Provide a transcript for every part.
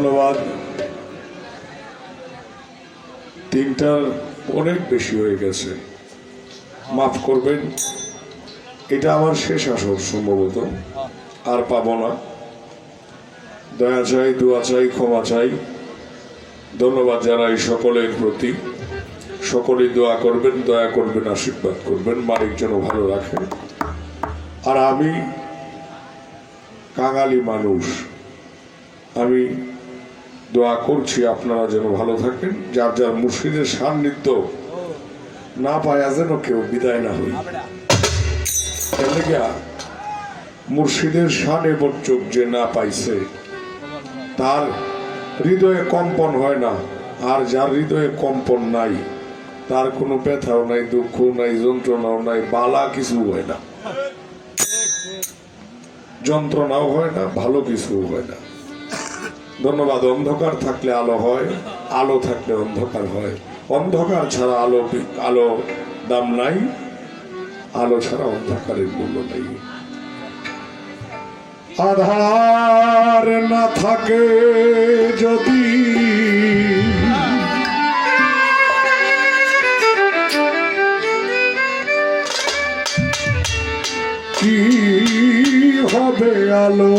ধন্যবাদ। তিনটার অনেক বেশি হয়ে গেছে, মাফ করবেন। এটা আমার শেষ আসর সম্ভবত, আর পাবো না। দয়া চাই, দোয়া চাই, ক্ষমা চাই। ধন্যবাদ জানাই সকলের প্রতি। সকলেই দোয়া করবেন, দয়া করবেন, আশীর্বাদ করবেন, মালিক যেন ভালো রাখে। আর আমি কাঙালি মানুষ, আমি দোয়া করছি আপনারা যেন ভালো থাকেন। যার যার মুর্শিদের সান্নিধ্য না পায় যেন কেউ বিদায় না হই। মুর্শিদের শানে বর্চক যে না পাইছে তার হৃদয়ে কম্পন হয় না, আর যার হৃদয়ে কম্পন নাই তার কোনো ব্যথাও নাই, দুঃখ নাই, যন্ত্রণাও নাই, বালা কিছু হয় না, যন্ত্রণাও হয় না, ভালো কিছু হয় না। ধন্যবাদ। অন্ধকার থাকলে আলো হয়, আলো থাকলে অন্ধকার হয়। অন্ধকার ছাড়া আলো দাম নাই, আলো ছাড়া অন্ধকারের মূল্য নাই। আধার না থাকে যদি কি হবে আলো,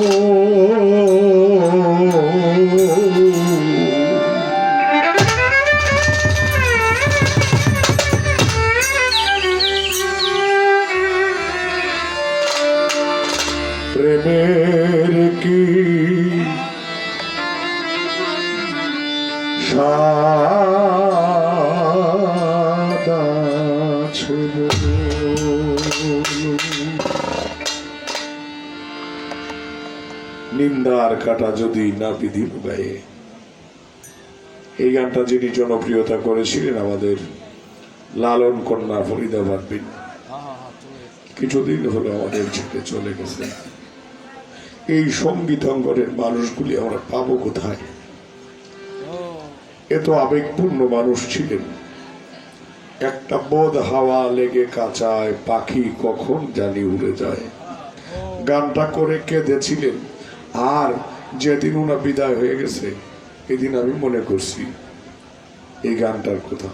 প্রেমের কি স্বাদ আছে, নিন্দার কাটা যদি না বিধির গায়ে। এই গানটা যিনি জনপ্রিয়তা করেছিলেন আমাদের লালন কন্যা ফরিদাবাদ বিন, কিছুদিন হলো আমাদের ছেড়ে চলে গেছে। এই সঙ্গীত অঙ্গনের মানুষগুলি আমরা পাবো কোথায়? এত আবেগপূর্ণ মানুষ ছিলেন। একটা বোধ হাওয়া লেগে কাঁচায়, পাখি কখন জানি উড়ে যায়। গানটা করে কেঁদেছিলেন। আর যেদিন ওনা বিদায় হয়ে গেছে এদিন আমি মনে করছি এই গানটার কথা।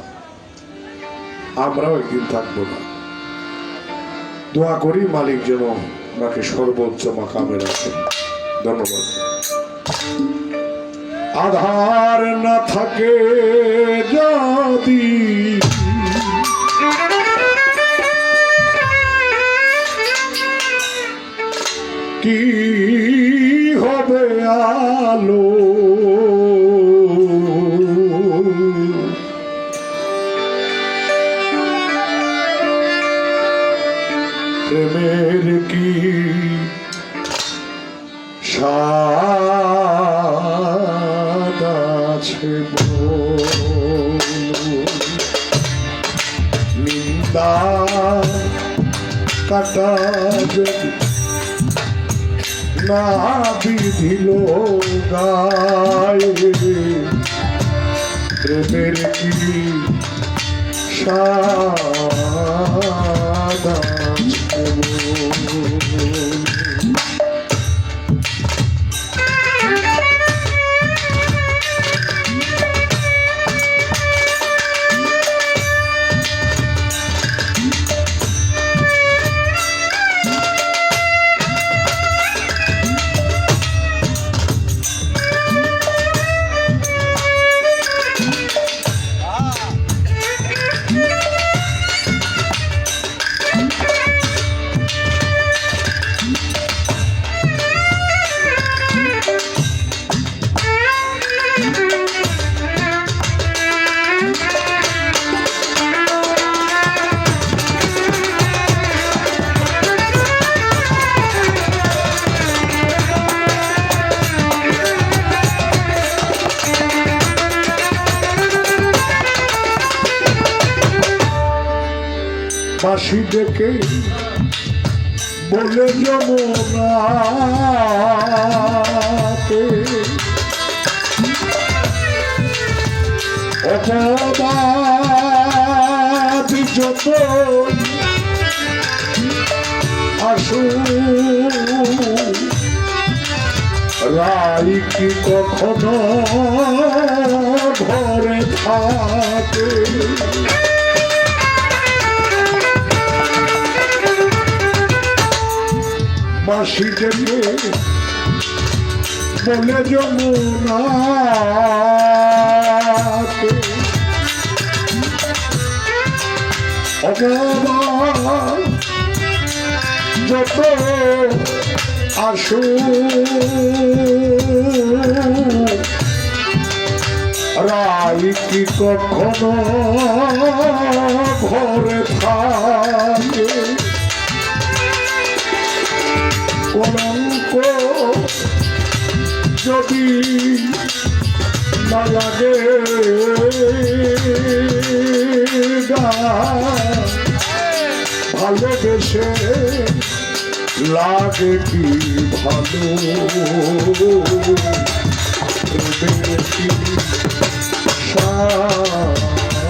আমরাও একদিন থাকবো না। দোয়া করি মালিক যেন ওনাকে সর্বোচ্চ মাকামে রাখেন। ধন্যবাদ। আধার না থাকে যদি কি হবে আলো, প্রেমের কি স্বাদ আছে, নিন্দা কাটা যদি না বিধিল গায়ে, প্রেমের কি স্বাদ আছে। বাঁশি ডেকে বলে যমুনাতে অপবাদ যত আসু রায় রাই কি কখনো ঘরে থাকে মাসি ডেকে বলে যমুনা যত আসু রাই কি কখনো ঘরে থাকে কলঙ্ক যদি না লাগে ভালোবেসে লাগে কি ভালো সাদা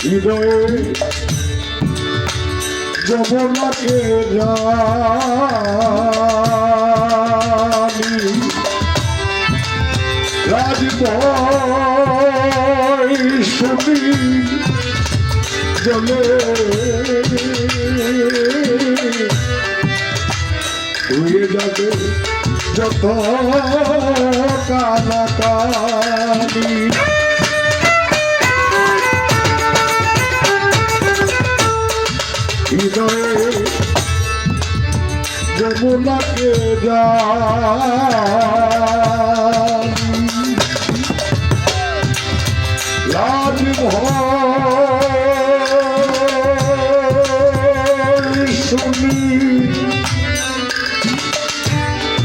হৃদয়ে যমুনাকে জানি রাজভয় শুনি জলে ধুয়ে যাবে যত কানাকানি হৃদয়ে যমুনাকে জানি লাজ ভয় শুনি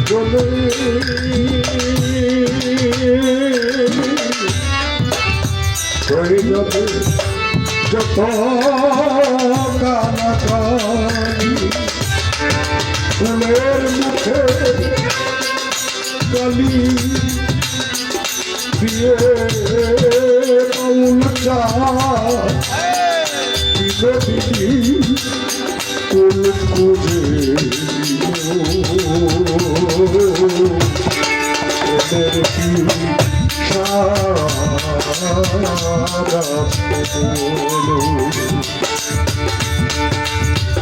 চলে হয়ে যাবে যত কানাকানি ফুলের মুখে কালি দিয়ে পাউল চা দিদি কুল খুঁজে ওদের কি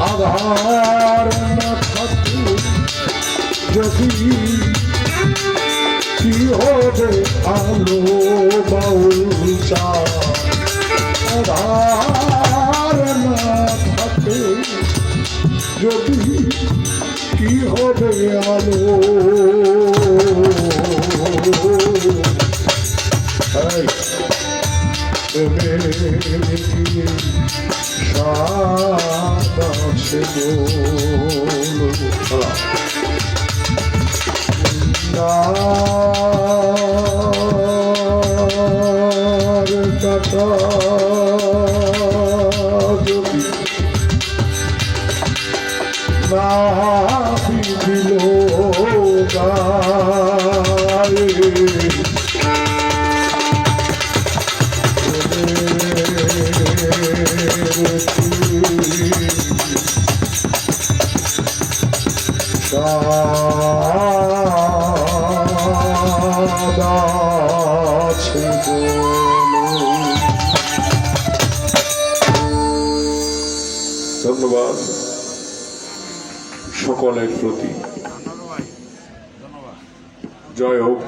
আধার না থাকু যদি কি হবে আলো বাউল চা আধার না থাকে যদি কি হবে আলো ধন্যবাদ সকলের প্রতি। জয় হোক।